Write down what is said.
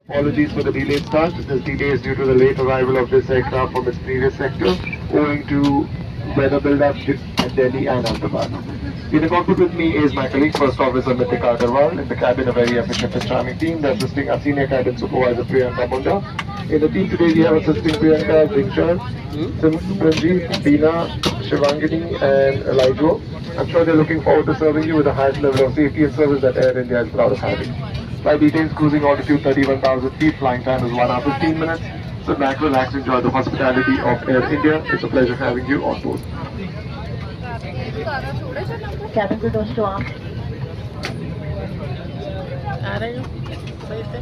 Apologies for the delayed start. This delay is due to the late arrival of this aircraft from its previous sector, owing to weather build-up at Delhi and Ahmedabad. In the cockpit with me is my colleague, First Officer Mitika Agarwal. In the cabin, a very efficient and charming team. They're assisting our senior cabin supervisor, Priyanka Munda. In the team today, we have assisting Priyanka, Dingshan, Simranjeet, Beena, Shivangini, and Elijah. I'm sure they're looking forward to serving you with the highest level of safety and service that Air India is proud of having. Flight details: cruising altitude 31,000 feet, flying time is 1 hour 15 minutes. So back, relax, enjoy the hospitality of Air India. It's a pleasure having you on board. Cabin crew doors to arm. आ रहे हो सही से